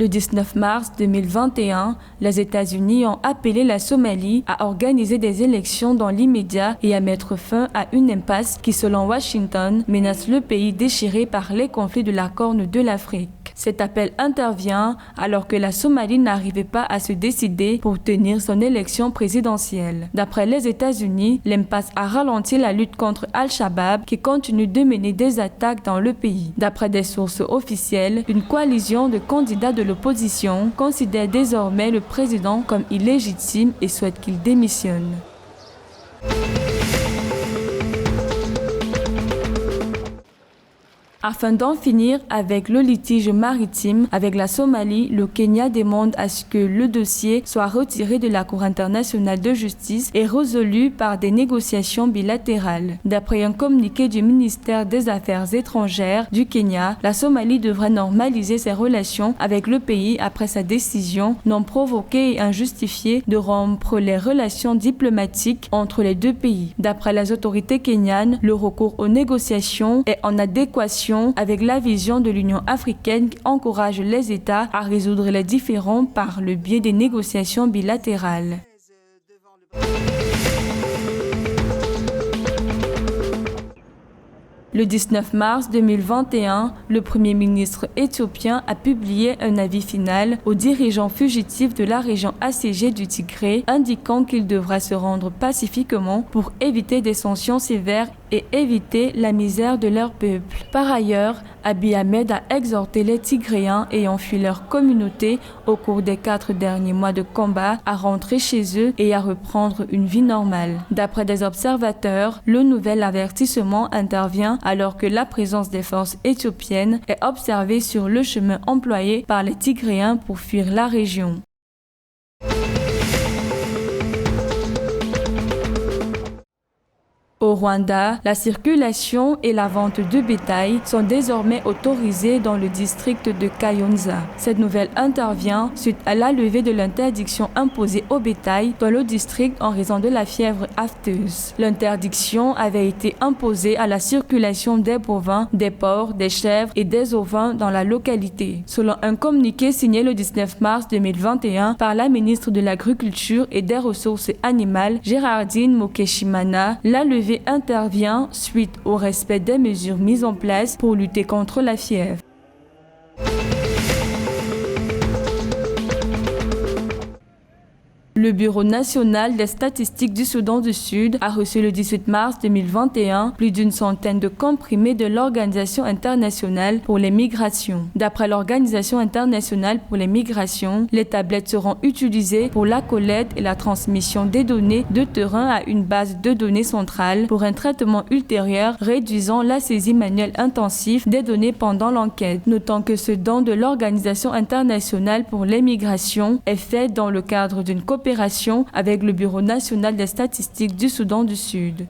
Le 19 mars 2021, les États-Unis ont appelé la Somalie à organiser des élections dans l'immédiat et à mettre fin à une impasse qui, selon Washington, menace le pays déchiré par les conflits de la Corne de l'Afrique. Cet appel intervient alors que la Somalie n'arrivait pas à se décider pour tenir son élection présidentielle. D'après les États-Unis, l'impasse a ralenti la lutte contre Al-Shabaab qui continue de mener des attaques dans le pays. D'après des sources officielles, une coalition de candidats de l'opposition considère désormais le président comme illégitime et souhaite qu'il démissionne. Afin d'en finir avec le litige maritime avec la Somalie, le Kenya demande à ce que le dossier soit retiré de la Cour internationale de justice et résolu par des négociations bilatérales. D'après un communiqué du ministère des Affaires étrangères du Kenya, la Somalie devrait normaliser ses relations avec le pays après sa décision non provoquée et injustifiée de rompre les relations diplomatiques entre les deux pays. D'après les autorités kenyanes, le recours aux négociations est en adéquation avec la vision de l'Union africaine qui encourage les États à résoudre les différends par le biais des négociations bilatérales. Le 19 mars 2021, le Premier ministre éthiopien a publié un avis final aux dirigeants fugitifs de la région assiégée du Tigré, indiquant qu'ils devraient se rendre pacifiquement pour éviter des sanctions sévères et éviter la misère de leur peuple. Par ailleurs, Abiy Ahmed a exhorté les Tigréens ayant fui leur communauté au cours des 4 derniers mois de combat à rentrer chez eux et à reprendre une vie normale. D'après des observateurs, le nouvel avertissement intervient alors que la présence des forces éthiopiennes est observée sur le chemin employé par les Tigréens pour fuir la région. Au Rwanda, la circulation et la vente de bétail sont désormais autorisées dans le district de Kayonza. Cette nouvelle intervient suite à la levée de l'interdiction imposée au bétail dans le district en raison de la fièvre afteuse. L'interdiction avait été imposée à la circulation des bovins, des porcs, des chèvres et des ovins dans la localité. Selon un communiqué signé le 19 mars 2021 par la ministre de l'Agriculture et des Ressources animales, Gérardine Mokeshimana, la levée intervient suite au respect des mesures mises en place pour lutter contre la fièvre. Le Bureau national des statistiques du Soudan du Sud a reçu le 18 mars 2021 plus d'une centaine de comprimés de l'Organisation internationale pour les migrations. D'après l'Organisation internationale pour les migrations, les tablettes seront utilisées pour la collecte et la transmission des données de terrain à une base de données centrale pour un traitement ultérieur réduisant la saisie manuelle intensive des données pendant l'enquête. Notons que ce don de l'Organisation internationale pour les migrations est fait dans le cadre d'une coopération avec le Bureau national des statistiques du Soudan du Sud.